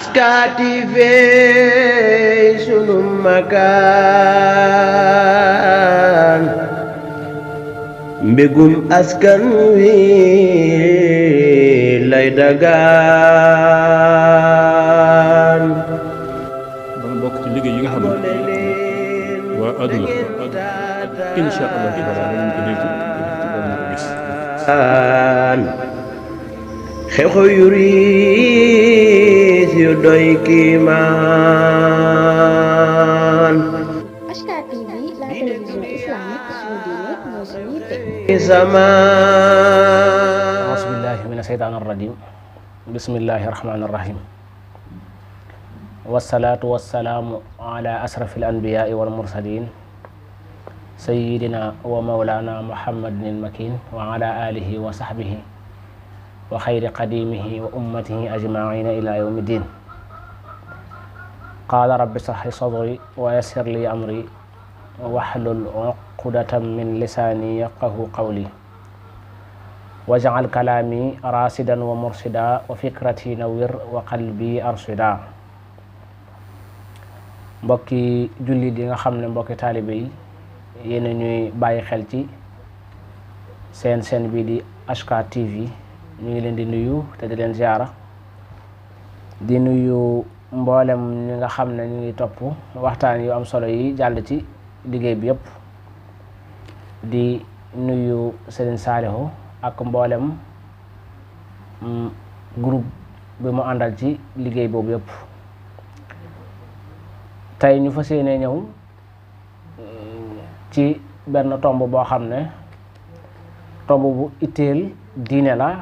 SKTV sunu makaan mbégum askan wi lay dagaan dana bokk ci liggéey yi nga xam ne waa àdduna insha Allah taala danañ ko dégg danañ ko gis xew-xew yu riis yu doy kiimaan HKTV, la télévision islamique suñu diine mooy suñu yitte. auzu billahi mina shaytaani rajim bismillahi rahmaani rahim wasalaatu wasalaamu ala asrafi al anbiyaai wal mursalin sayidina wa maulana muhammadin makin wa ala alihi wa sahbihi wa xayri qadimihi wa ummatihi ajmaina ila yawmi din qaala rabbi shrah li sadri wa yassir li amri wahlul uqdatan min lisaani yafqahu qawli waj'al kalaami rasidan wa mursida wa fikrati nawwir wa qalbi arshida. Mbokki jullit yi nga xam ne mbokki taalibe yi yéen a ñuy bàyyi xel ci seen bii di HKTV ñu ngi leen di nuyu te di leen ziara di nuyu mboolem ñi nga xam ne ñu ngi topp waxtaan yu am solo yi jàll ci liggéey bi yëpp di nuyu Serigne Saliou ak mboolem groupe bi mu àndal ci liggéey boobu yëpp. tey ñu fas yéene ñëw ci benn tomb boo xam ne tomb bu itteel diine la,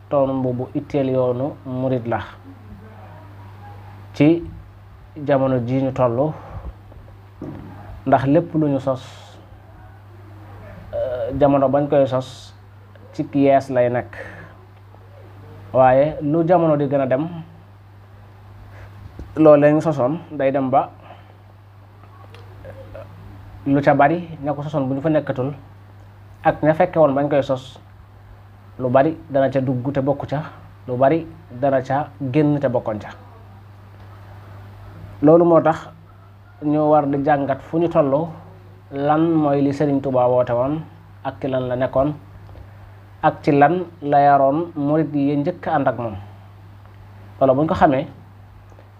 tomb bu itteel yoonu murid la ci jamono ji ñu toll, ndax lépp lu ñu sos jamono bañ koy sos ci yees lay nekk, waaye lu jamono di gën a dem loolu lañ sosoon day dem ba lu ca bari ña ko sosoon bu ñu fa nekkatul ak ña fekke woon bañ koy sos lu bari dana ca dugg te bokku ca, lu bari dana ca génn te bokkoon ca. loolu moo tax ñu war di jàngat fu ñu toll lan mooy li Serigne Touba woote woon ak ci lan la nekkoon ak ci lan la yaroon murid yi njëkk ànd ak moom. loolu bu ñu ko xamee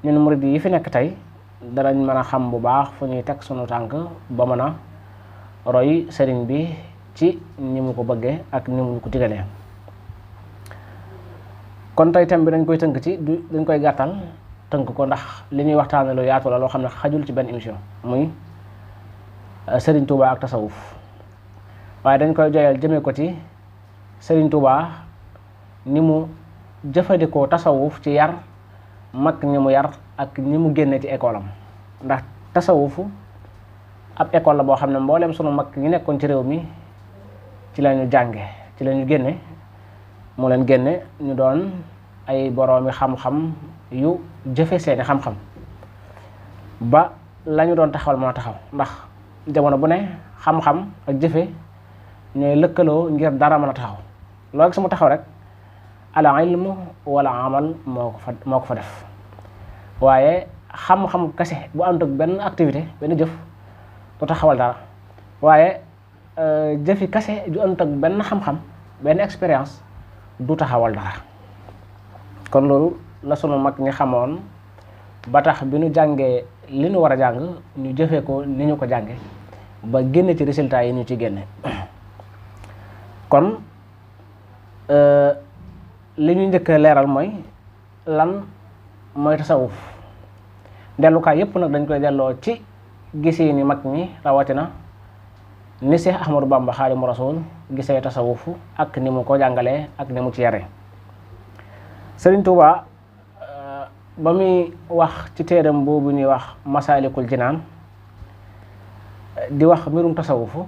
ñun murid yi fi nekk tey danañ mën a xam bu baax fu ñuy teg sunu tànk ba mën a roy sëriñ bi ci ni mu ko bëggee ak ni mu ko digalee. kon tey thème bi dañ koy tënk ci dañ koy gàttal tënk ko ndax li ñuy waxtaane lu yaatu la loo xam ne xajul ci benn émission muy Sëriñ Touba ak tasawuf, waaye dañ koy joyal jëmee ko ci Sëriñ Touba ni mu jëfandikoo tasawuf ci yar mag ñi mu yar ak ñi mu génne ci école am. ndax tasawufu ab école la boo xam ne mboolem sunu mag ñi nekkoon ci réew mi ci la ñu jànge, ci la ñu génne, moo leen génne ñu doon ay boroomi xam-xam yu jëfe seeni xam-xam ba la ñu doon taxawal moo taxaw. ndax jamono bu ne xam-xam ak jëfe ñooy lëkkaloo ngir dara mën a taxaw. loolu su mu taxaw rek al ilmu wala amal moo ko fa def, waaye xam-xam kese bu ànd ak benn activité benn jëf du taxawal dara, waaye jëfi kese ju ànd ak benn xam-xam benn expérience du taxawal dara. kon loolu la sunu mag ñi xamoon ba tax bi ñu jàngee li ñu war a jàng ñu jëfee ko ni ñu ko jànge ba génne ci résultat yi ñu ci génne. kon li ñu njëkk a leeral mooy lan mooy tasawuf. dellukaay yépp nag dañ koy delloo ci gisee ni mag ñi rawatina ni Seex Ahmadu Bamba Xaadimu Rasuul gisee tasawufu ak ni mu ko jàngalee ak ni mu ci yare. Sëriñ Tuuba ba muy wax ci téeram boobu ñuy wax Masaalikul Jinaan di wax mbirum tasawufu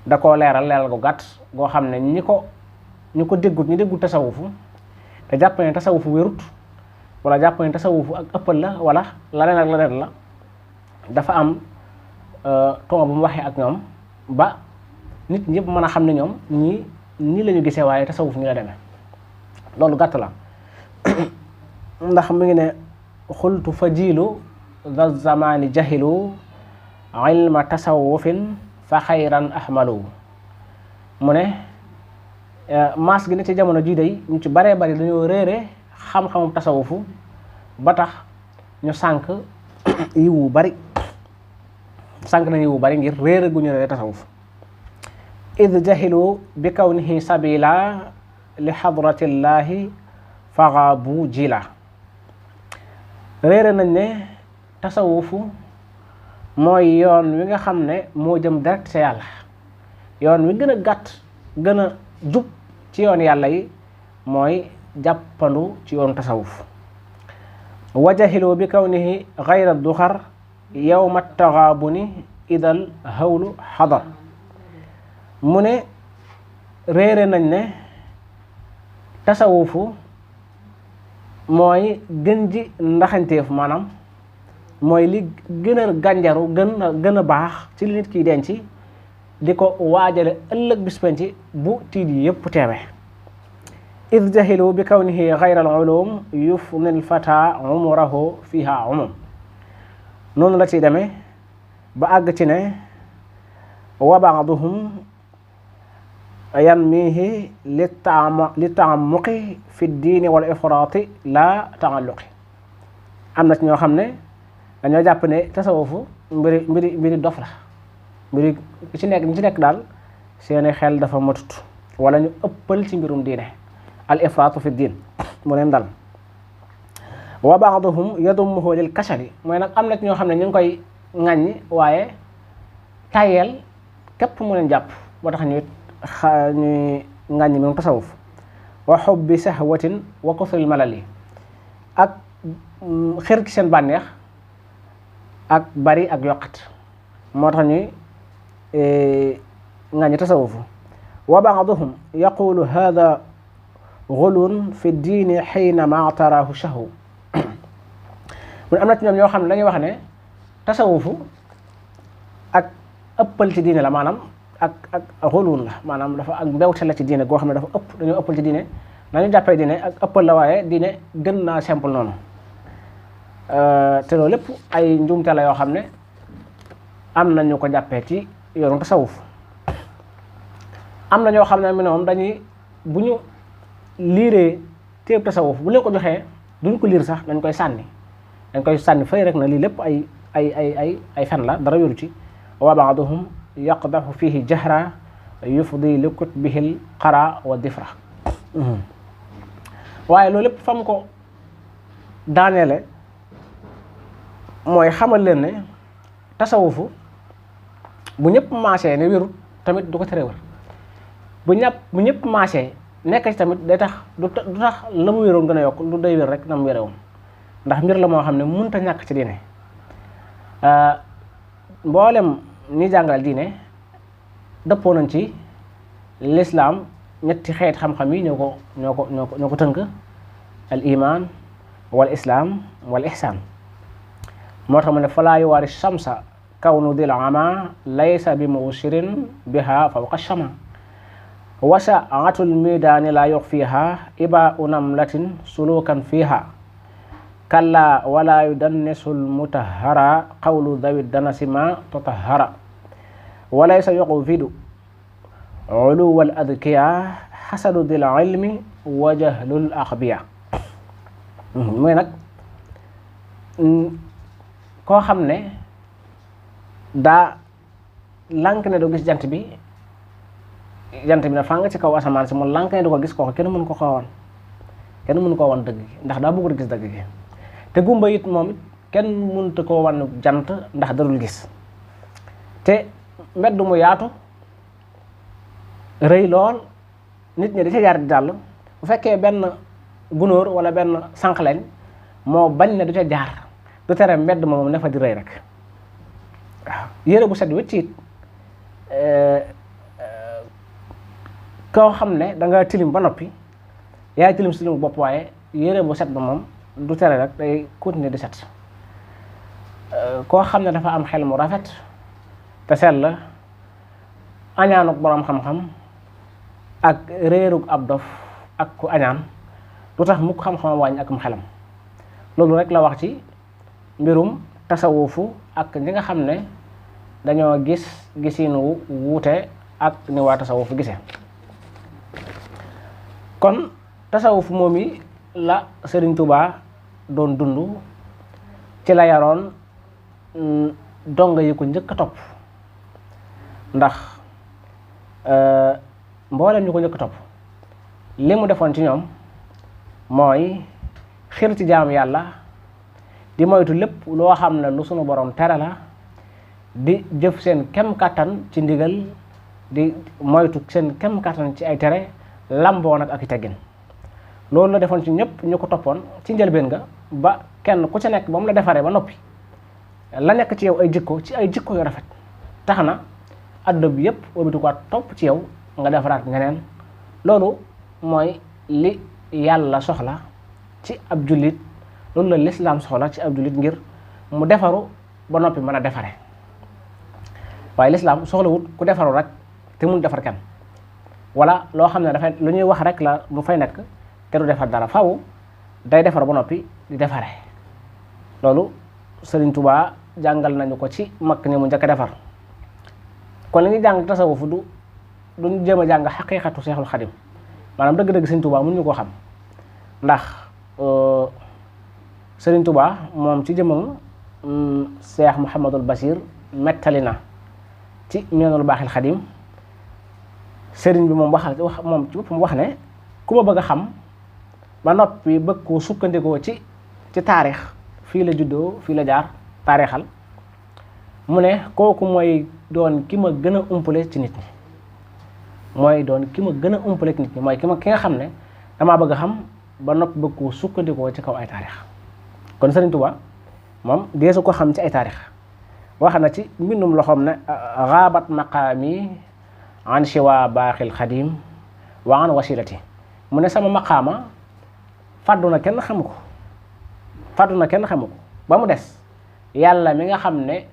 da koo leeral gu gàtt goo xam ne ñi ko déggut ñi déggul tasawufu te jàpp ne tasawufu wérut wala jàpp ne tasawufu ak ëppal la wala laneen ak laneen la, dafa am ton bu mu waxee ak ñoom ba nit ñëpp mën a xam ne ñoom ñii la ñu gisee waaye tasawuf ñi la demee. loolu gàtt la ndax mi ngi ne xultu fa jiilu da zamani jahilu ilma tasawufin fa xayran ahmalu mu ne maas gi ne ci jamono jii day ñu ci baree bari dañoo réere xam-xamu tasawufu ba tax ñu sànk yiwu bari sànk nañu yiwu bari ngir réere gu ñu réere tasawuf id jahilu bi kawnihi sabila li xadratillahi faxaabu jila réere nañ ne tasawufu mooy yoon wi nga xam ne moo jëm direct sa yàlla yoon wi gën a gàtt gën a jub ci yoon yàlla yi mooy jàppandu ci yoon tasawuf wajahilu bi kawnihi xayra duxar yawma taxaabuni idal hawlu xadar mu ne réere nañ ne tasawufu mooy gën ji ndaxanteef maanaam mooy li gën a gànjaru gën a baax ci li nit kiy denc di ko waajale ëllëg bis penc bu tiit yi yëpp teewe id jahilu bi kawnihi xayra al ulum yufni al fata umrahu fiha umum noonu la ciy demee ba àgg ci ne wa ba'duhum yanmihi li taamuqi fi diini wal ifraati la taalluqi am na ci ñoo xam ne dañoo jàpp ne tasawufu mbiri dof la mbiri ñi ci nekk daal seeni xel dafa matut wala ñu ëppal ci mbirum diine al ifraatu fi diin mu leen dal wa ba'duhum yadummuhu lil kasali mooy nag am na ci ñoo xam ne ñu ngi koy ŋàññi waaye tayel képp mu leen jàpp moo tax ñuy ŋàññi moom tasawuf wa hubbi sahwatin wa kusril malali ak xër ci seen bànneex ak bari ak yokkat moo tax ñuy ŋàññi tasawufu wa ba'duhum yaqulu hadha ghulun fi diini hiinama taraahu shahu mun am na ci ñoom ñoo xam ne dañuy wax ne tasawufu ak ëppal ci diine la maanaam ak xulun la maanaam dafa ak mbewte la ci diine goo xam ne dafa dañoo ëppal ci diine nañu jàppee diine ak ëppal la waaye diine gën naa simple noonu te loolu lépp ay njuumte la yoo xam ne am na ñu ko jàppee ci yoonu tasawuf am na ñoo xam ne moom dañuy bu ñu liiree téeb tasawuf bu leen ko joxee duñ ko liir sax dañ koy sànni fay rek na lii lépp ay fen la dara yoru ci wa ba'duhum yaqdahu fihi jahra yufdi li kutbihil qara wa difra waaye loolu lépp fam ko daaneele mooy xamal leen ne tasawufu bu ñëpp maasee ne wérut tamit du ko tere wér bu ñëpp maasee nekk ci tamit day tax du tax la mu wéroon gën a yokk lu day wér rek na mu wérewoon ndax mbir la moo xam ne mënut a ñàkk ci diine mboolem ñi jàngal diine dëppoo nañ ci lislaam ñetti xeet xam-xam yi ñoo ko tënk al iman wal islam wal ihsan moo tax mu ne falaa yuwaari shamsa kawnu dil ama laysa bi mubshirin biha fawqa shama wasaatul midaani la yuxfiha iba unamlatin sulukan fiha kalla wala yudannisul mutahara qawlu dawi danasima tutahara walaysa yuqfidu uluwal adkiya xasadu dil ilmi wa jahlul axbiya mooy nag koo xam ne daa lànk ne doo gis jant bi na fàng ci kaw asamaan si mu lànk ne du ko gis kooku kenn mënu koo wan dëgg gi ndax daa bëgg gis dëgg gi te gumba it moom kenn mënut koo wan jant ndax darul gis te mbedd mu yaatu rëy lool nit ñi da ca jaar di jàll bu fekkee benn gunóor wala benn sànqaleñ moo bañ ne du ca jaar du tere mbedd moom ne fa di rëy rek waaw yére bu set wecc it koo xam ne da nga tilim ba noppi yaay tilim si tilim bopp waaye yére bu set ba moom du tere rek day continuer di set koo xam ne dafa am xel mu rafet te sell la añaanuk boroom xam-xam ak réerug ab dof ak ku añaan du tax mukk xam-xam wàññi ak mu xelam loolu rek la wax ci mbirum tasawufu ak ñi nga xam ne dañoo gis gisin wu wuute ak ni waa tasawuf gisee. kon tasawuf moom yi la Sëriñ Tuubaa doon dund, ci la yaroon donga yi ko njëkk a topp, ndax mboolem ñu ko njëkk a topp li mu defoon ci ñoom mooy xir ci jaamu yàlla, di moytu lépp loo xam ne lu sunu borom tere la, di jëf seen kem kàttan ci ndigal, di moytu seen kem kàttan ci ay tere, lamboo nag ak i teggin. loolu la defoon ci ñëpp ñu ko toppoon ci njëlbeen nga, ba kenn ku ca nekk ba mu la defaree ba noppi la nekk ci yow ay jikko ci ay jikko yu rafet tax na adduna bi yëpp wëlbati ko topp ci yow nga defaraat ñeneen. loolu mooy li yàlla soxla ci ab jullit, loolu la lislaam soxla ci ab jullit ngir mu defaru ba noppi mën a defare. waaye lislaam soxlawut ku defaru rek te mun defar kenn, wala loo xam ne dafay lu ñuy wax rek la mu fay nekk te du defar dara. faw day defar ba noppi di defare. loolu Sëriñ Tuubaa jàngal nañu ko ci mag ñi mu njëkk a defar. kon li ñuy jàng tasawuf duñ jéem a jàng xaqiiqatu Seexul Xadim, maanaam dëgg-dëgg Sëriñ Tuubaa mënuñu koo xam, ndax Sëriñ Tuubaa moom ci jëmmam Seex Muhammadul Basiir mettali na ci Minanul Baaxil Xadim. sëriñ bi moom moom ci boppam wax ne ku ma bëgg a xam ba noppi bëgg koo sukkandikoo ci taarix, fii la juddoo fii la jaar taarixal, mu ne kooku mooy doon ki ma gën a umpale ci nit ñi, mooy doon ki ma gën a umpale ci nit ñi, mooy ki nga xam ne damaa bëgg a xam ba noppi bëgg koo sukkandikoo ci kaw ay taarix. kon Sëriñ Tuubaa moom deesu ko xam ci ay taarix. wax na ci mbindum loxoom ne xaabat maqaami an shiwa baaxil xadim wa an wasilati, mu ne sama maqaama fàddu na kenn xamu ko, ba mu des yàlla mi nga xam ne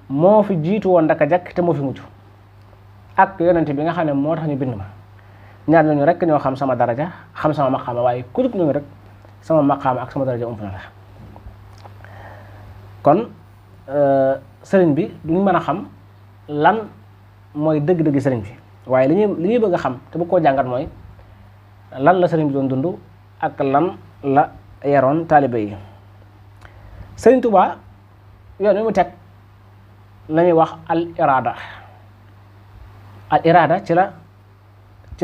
moo fi jiitu woon ndaka jekk te moo fi mujj, ak yonent bi nga xam ne moo tax ñu bind ma. ñaar ñooñu rek ñoo xam sama daraja, xam sama maqaama, waaye ku dul ñooñu rek sama maqaama ak sama daraja ump na la. kon sëriñ bi duñ mën a xam lan mooy dëgg-dëgg sëriñ bi, waaye li ñuy bëgg a xam te bu koo jàngat mooy lan la sëriñ bi doon dund ak lan la yaroon taalibe yi. Sëriñ Tuubaa yoon wi mu teg la ñuy wax al iraada ci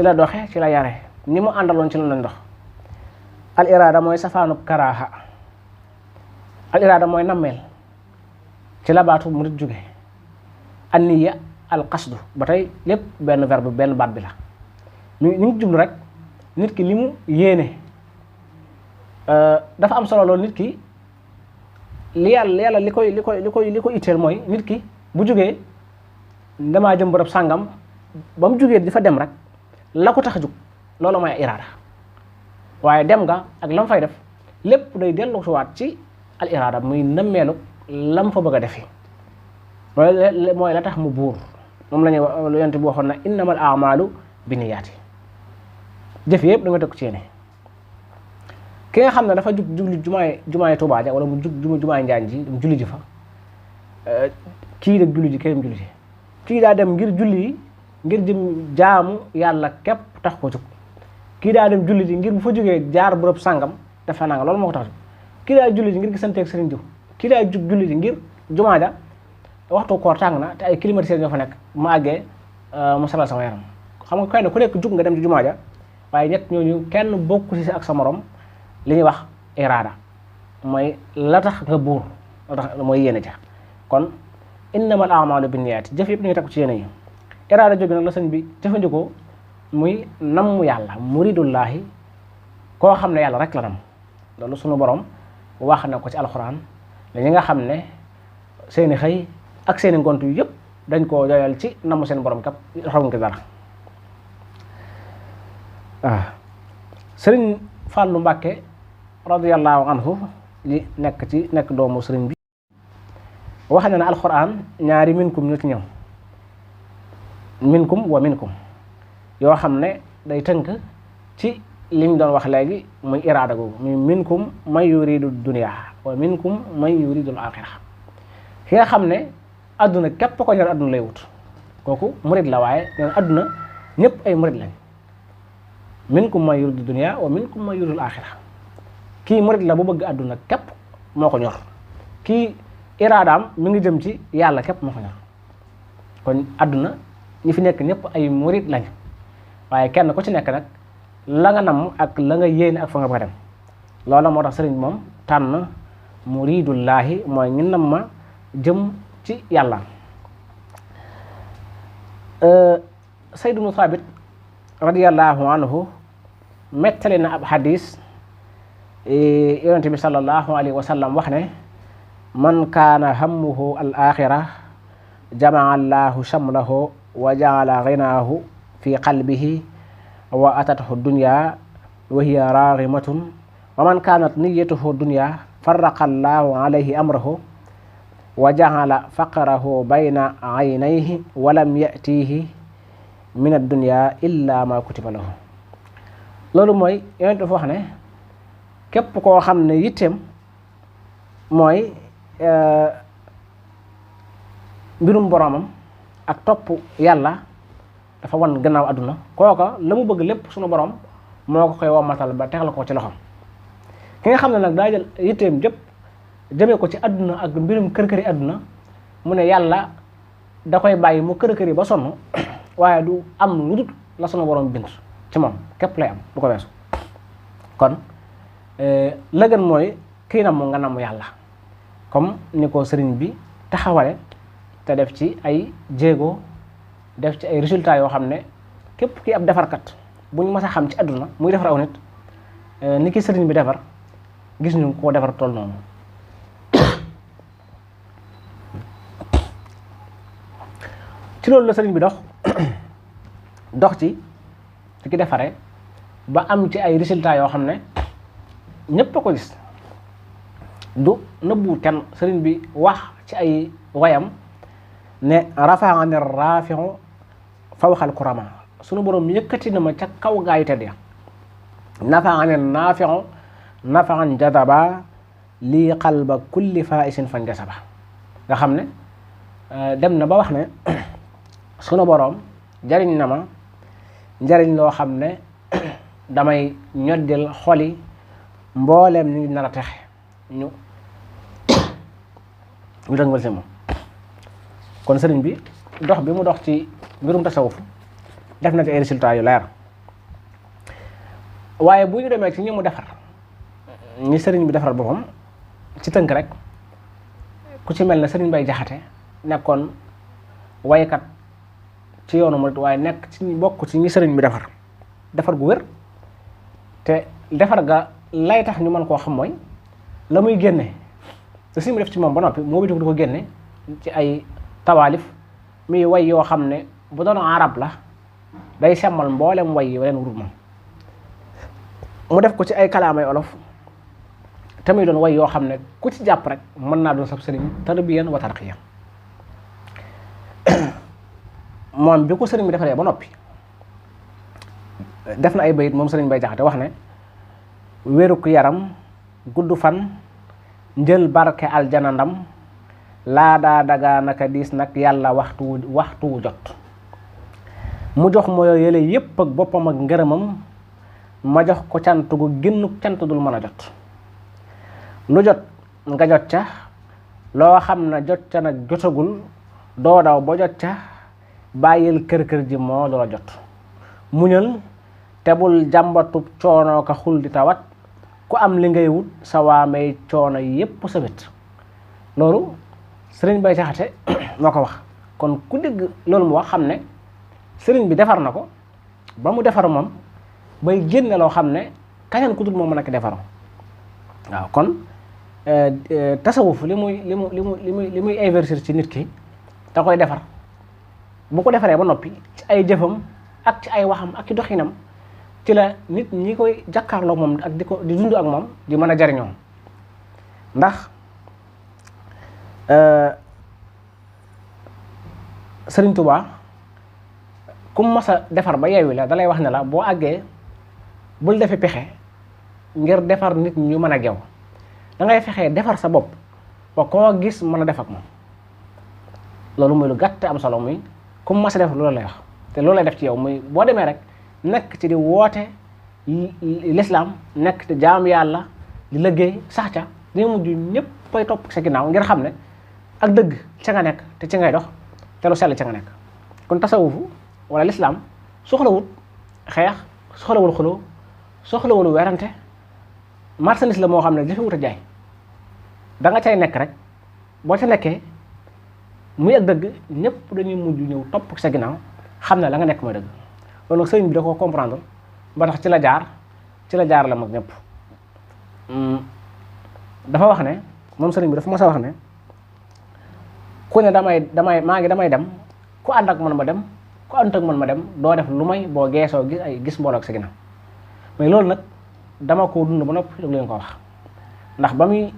la doxe, ci la yare, ni mu àndaloon ci la lañ dox. al iraada mooy safaanub karaaha, al iraada mooy nammeel, ci la baatu murid jóge. an niya al qasdu ba tey lépp benn verbe benn baat bi la. ñu ngi jublu rek nit ki li mu yéene. dafa am solo loolu nit ki li yàlla li koy itteel mooy nit ki bu jógee damaa jëm bërëb sàngam, ba mu jógee di fa dem rek la ko tax a jóg loolu mooy iraada. waaye dem nga ak lam fay def lépp day dellu si waat ci al iraada, muy nammeelu lam fa bëgg a defi, mooy la tax mu buur. moom la ñuy wax yonent bi waxoon na innamal a'maalu binniyaati, jëf yëpp da nga teg ci yéene. ki nga xam ne dafa jug jumaay Tuubaa ja wala mu jug jumaay Njaañ ji dem julli ji fa, kii dem julli ji kii dem julli ji, kii daa dem ngir julli ngir jëm jaamu yàlla képp tax ko jug, kii daa dem julli ji ngir bu fa jógee jaar bërëb sàngam dafa nanga loolu moo ko tax jug, kii daa julli ji ngir gisanteeg sëriñ diw, kii daa jug julli ji ngir jumaa ja waxtu koor tàng na te ay climatiseurs ñoo fa nekk, mu àggee mu salal sama yaram. xam nga kenn ku nekk jug nga dem ci jumaa ja, waaye ñett ñooñu kenn bokku ci ak sa morom. li ñuy wax iraada mooy la tax nga buur, la tax mooy yéene ja. kon innamal a'maalu binniyaati, jëf yëpp ñu ngi teg ci yéene yi. iraada jóge nag la sëñ bi jëfandikoo muy nammu yàlla, muridullahi, koo xam ne yàlla rek la nam. loolu sunu borom wax na ko ci alxuraan, ñi nga xam ne seeni xëy ak seeni ngont yu yëpp dañ koo doyal ci namu seen borom kap xamuñ ko dara. Sëriñ Fàllu Mbàkke radiyallahu anhu li nekk doomu sëriñ bi wax na ne alxuraan ñaari minkum ñu ci ñëw, minkum wa minkum, yoo xam ne day tënk ci li ñu doon wax léegi muy iraada googu muy minkum man yuridu dunya wa minkum man yuridul axira ki nga xam ne adduna képp ko ñor adduna lay wut kooku murid la waaye neen adduna ñëpp ay murid lañ minkum man yuridu dunya wa minkum man yuridul axira kii murid la bu bëgg adduna képp moo ko ñor kii iraadaam mi ngi jëm ci yàlla képp moo ko ñor kon adduna ñi fi nekk ñëpp ay murid lañ waaye kenn ku ci nekk nag la nga nam ak la nga yéene ak fa nga bëgg a dem loola moo tax sëriñ moom tànn muridullaahi mooy ñu nam ma jëm ci yàlla. Sayd ibnu Saabit radiyallahu anhu mettali na ab xadis yonent bi sallallahu alayhi wa sallam wax ne man kaana hammuhu al axira jamaa allahu shamlahu wa jaala ginaahu fi qalbihi wa atathu dunya wa hiya raghimatun wa man kanat niyyatuhu dunya farraqa allahu alayhi amrahu wa jaala faqrahu bayna aynayhi wa lam yatihi min ad-dunya illa ma kutiba lahu. loolu mooy yonent dafa wax ne képp koo xam ne yitteem mooy mbirum boromam ak topp yàlla dafa wan gannaaw àdduna kooka la mu bëgg lépp sunu borom moo ko koy wammatal ba tegal ko ci loxam. ki nga xam ne nag daa jël yitteem jëpp jëmee ko ci àdduna ak mbirum kër-këri àdduna mu ne yàlla da koy bàyyi mu kër-këri ba sonn waaye du am lu dul la sunu borom bind ci moom képp lay am du ko weesu. kon la gën mooy kii nam mu nga namm yàlla comme ni ko sëriñ bi taxawale te def ci ay jéego def ci ay résultats yoo xam ne képp ki ab defarkat bu ñu mës a xam ci àdduna muy defar aw nit ni ki sëriñ bi defar gis ñu koo defar toll noonu. ci loolu la sëriñ bi dox ci ki defaree ba am ci ay résultats yoo xam ne ñépp a ko gis du nëbbu kenn. sëriñ bi wax ci ay wayam ne rafaani rafiu fawxal kurama sunu borom yëkkati na ma ca kaw gaayu tedd ya nafaani nafiu nafaan jadaba lii qalba kulli faisin fan jasaba nga xam ne dem na ba wax ne sunu borom jariñ na ma njariñ loo xam ne damay ñoddil xoli mbooleem ni nar a texe ñu dëngal si moom. kon sëriñ bi dox bi mu dox ci mbirum tasawuf def na ci ay résultats yu leer waaye bu ñu demee ci ñi mu defar ñi sëriñ bi defar boppam ci tënk rek ku ci mel ne sëriñ Bay Jaxate nekkoon waykat ci yoonu murid waaye nekk ci bokk ci ñi sëriñ bi defar gu wér te defar ga lay tax ñu mën koo xam mooy la muy génne te sëriñ bi def ci moom ba noppi moo bi di ko génne ci ay tawaalif muy way yoo xam ne bu doon arab la day semmal mboolem way yi leen wurul moom mu def ko ci ay kalaamay olof te muy doon way yoo xam ne ku ci jàpp rek mën naa doon sab sëriñ tarbiyan wa tarqiyan. moom bi ko sëriñ bi defaree ba noppi def na ay bayit moom sëriñ Bay Jaxate wax ne wéruk yaram gudd fan njël barke aljana ndam laa daa dagaa naka diis nag yàlla waxtu wu jot mu jox moo yële yépp ak boppam ak ngërëmam ma jox ko cant gu génn cant dul mën a jot lu jot nga jot ca loo xam ne jot ca nag jotagul doo daw ba jot ca bàyyil kër ji moo doola jot muñal te bul jàmbatub coono ka xul di tawat ku am li ngay wut sa waamay coono yépp sa wet. loolu sëriñ Bay Jaxate moo ko wax. kon ku dégg loolu mu wax xam ne sëriñ bi defar na ko ba mu defar moom bay génne loo xam ne kañan ku dul moom mën a ko defaroo waaw. kon tasawuf li muy investir ci nit ki da koy defar bu ko defaree ba noppi ci ay jëfam ak ci ay waxam ak ci doxinam ci la nit ñi koy jàkkaarloo moom ak di dund ak moom di mën a jariñoo ndax Sëriñ Tuubaa ku mas a defar ba yeewi la dalay wax ne la boo àggee bul defi pexe ngir defar nit ñu mën a gew da ngay fexee defar sa bopp ba koo gis mën a def ak moom loolu muy lu gàtt am solo muy ku mas a def loolu lay wax te loolu lay def ci yow muy boo demee rek nekk ci di woote l'islam nekk ci jaam yàlla di liggéey sax ca di mujj ñëpp koy topp sa ginnaaw ngir xam ne ak dëgg ca nga nekk te ci ngay dox te lu sell ca nga nekk kon tasawufu wala l'islam soxlawul xeex soxlawul xuloo soxlawul werante marchandise la moo xam ne dafa wut a jaay da nga cay nekk rek boo ca nekkee muy ak dëgg ñëpp dañuy mujj ñëw topp sa ginnaaw xam ne la nga nekk mooy dëgg loolu nag sëriñ bi da koo comprendre ba tax ci la jaar la mag ñëpp dafa wax ne moom sëriñ bi dafa mos a wax ne ku ne damay dem ku ànd ak man ma dem ku ànd ak man ma dem doo def lu may boo geesoo gis mbooloo ak sa ginnaaw mais loolu nag dama ko dund ba noppi daf leen ko wax ndax ba muy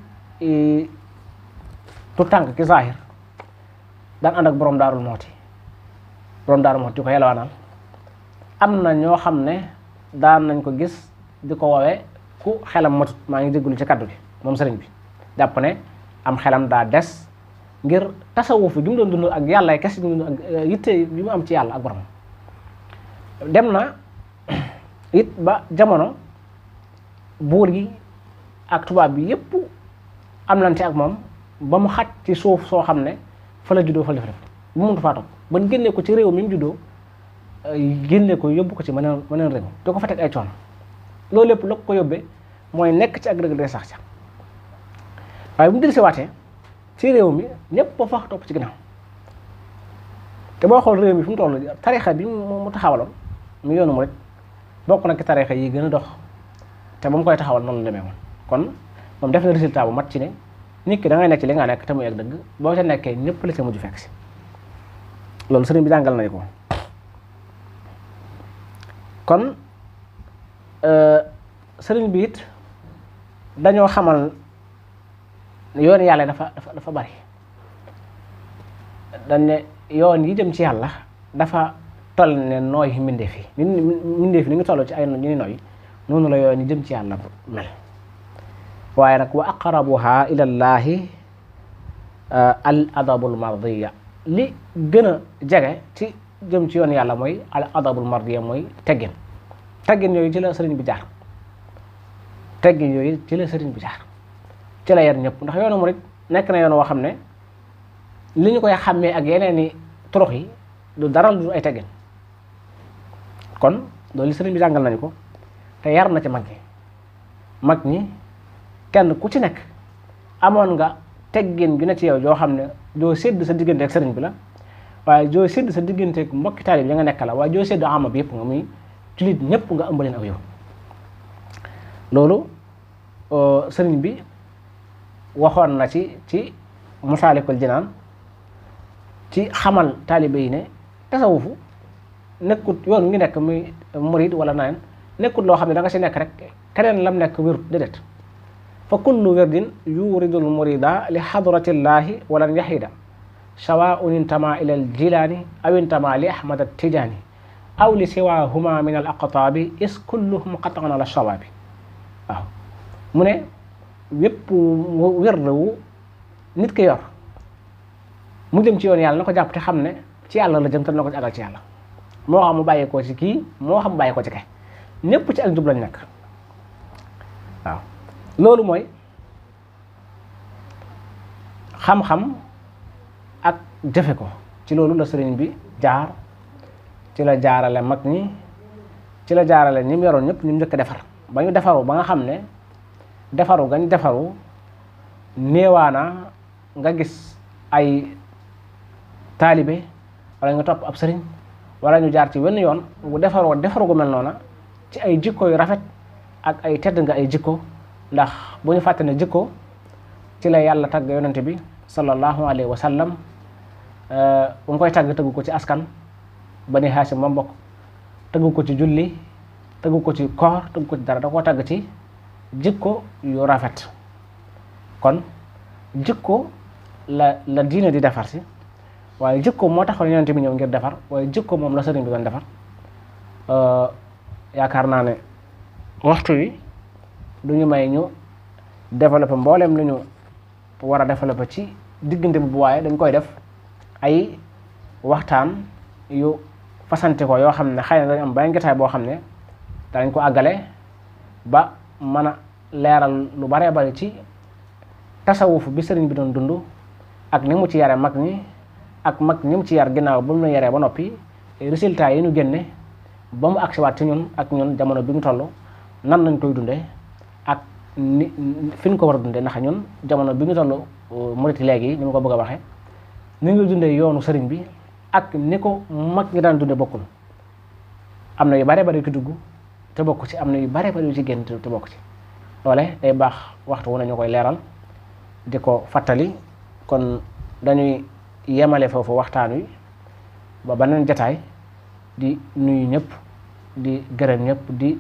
tu tànk ki zahir daan ànd ak borom daarul mooti di ko yelwaanal am na ñoo xam ne daan nañ ko gis di ko woowee ku xelam matut maa ngi jégalu ci kaddu gi moom sëriñ bi jàpp ne am xelam daa des ngir tasawuf bi mu doon dund ak yàlla kese bi mu dund ak yitte bi mu am ci yàlla ak borom dem na it ba jamono buur gi ak tubaab bi yépp am lante ak moom ba mu xaj ci suuf soo xam ne fa la juddoo fa la def bu mënut faa toog ba génne ko ci réew mi mu juddoo génne ko yóbbu ko ci meneen réew da ko fa teg ay coono loolu lépp la ko yóbbee mooy nekk ci ak dëgg sax ca waaye bu mu dellusi waatee ci réew mi ñëpp ba fa topp ci ginnaaw te boo xool réew mi fu mu toll tarixa bi mu taxawaloon mu yoonu murid bokk na ci tarixa yi gën a dox te ba mu koy taxawal noonu la demee woon kon moom def na résultat bu mat ci ne nit ki da ngay nekk ci li nga nekk te muy ak dëgg boo ca nekkee ñëpp la ca mujj fekk si loolu sëriñ bi jàngal nañu ko kon sëriñ bi it dañoo xamal yoon yàlla dafa bari dañ ne yoon yi jëm ci yàlla dafa toll ne nooy mbindeef yi mbindeef ni ngi toll ci ay ñu ni nooy noonu la yoon yi jëm ci yàlla mel waaye nag wa aqrabuha ila llaahi al adabul mardiya li gën a jege ci jëm ci yoon yàlla mooy al adabul mardiya mooy teggin yooyu ci la sëriñ bi jaar ci la yar ñëpp ndax yoonu murid nekk na yoon woo xam ne li ñu koy xàmmee ak yeneen i turux yi du dara lu ay teggin kon loolu li sëriñ bi jàngal nañu ko te yar na ci mag ñi kenn ku ci nekk amoon nga teggin ju ne ci yow joo xam ne joo sédd sa diggante ak sëriñ bi la waaye joo sédd sa diggante ak mbokki taalib yi nga nekk la waaye joo sédd ama bi yëpp nga muy jullit ñëpp nga ëmbaleen ak yow loolu sëriñ bi waxoon na ci Masaalikul Jinaan ci xamal taalibe yi ne tasawufu nekkut yoon ngi nekk muy murid wala naan nekkut loo xam ne da nga si nekk rek keneen lam nekk wérut déedéet fa kullu wirdin yuridul murida li xadratillaahi walan yaxida sawaun intama ila al jilaani aw intama li ahmad at tijaani aw li siwahuma min al aqtaabi is kulluhum qatan ala sawaabi waaw mu ne wépp wérd wu nit ki yor mu jëm ci yoon yàlla na ko jàpp te xam ne ci yàlla la jëm te na ko ci àggal ci yàlla moo xam mu bàyyi ko ci kii moo xam mu bàyyi ko ci kay ñépp ci ak jub lañ nekk waaw loolu mooy xam-xam ak jëfe ko ci loolu la sëriñ bi jaar ci la jaarale mag ñi ci la jaarale ñi mu yoroon ñëpp ñu njëkk defar ba ñu defaru ba nga xam ne defaru gañ defaru néewaana nga gis ay taalibe wala nga topp ab sëriñ wala ñu jaar ci wenn yoon bu defaru gu mel noona ci ay jikko yu rafet ak ay tedd nga ay jikko ndax bu ñu fàtte ne jikko ci la yàlla tagg yonente bi sallallahu alayhi wa sallam bu mu koy tagg tëggu ko ci askan Bani Haashim ma mbokk tëggu ko ci julli tëggu ko ci koor tëggu ko ci dara da koo tagg ci jikko yu rafet kon jikko la diine di defar si waaye jikko moo taxoon yonente bi ñëw ngir defar waaye jikko moom la sëriñ bi doon defar yaakaar naa ne waxtu wi du ñu may ñu développer mbooleem lu ñu war a développer ci diggante bu waaye dañ koy def ay waxtaan yu fasante ko yoo xam ne xëy na dañ am benn jotaay boo xam ne danañ ko àggale ba mën a leeral lu baree bari ci tasawuf bi sëriñ bi doon dund ak ni mu ci yare mag ñi ak mag ñi mu ci yar ginnaaw ba mu la yaree ba noppi résultat yi ñu génne ba mu agsiwaat ci ñun ak ñun jamono bi ñu toll nan lañ koy dundee ak ni fi ñu ko war a dundee ndax ñun jamono bi ñu toll murit léegi ni ma ko bëgg a waxee ni nga dundee yoonu sëriñ bi ak ni ko mag ñi daan dundee bokkul am na yu bare bari yu ci dugg te bokk ci am na yu bare bari yu ci génn te bokk ci loole day baax waxtu wu ne ñu koy leeral di ko fàttali kon dañuy yemale foofu waxtaan wi ba beneen jataay di nuyu ñëpp di gërëm ñëpp di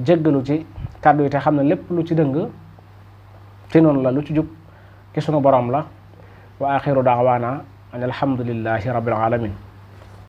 jéggalu ci kàddu yi te xam ne lépp lu ci dëng ci noonu la lu ci jub ci sunu borom la wa axiru daawaana an alhamdulillahi rabbil alamin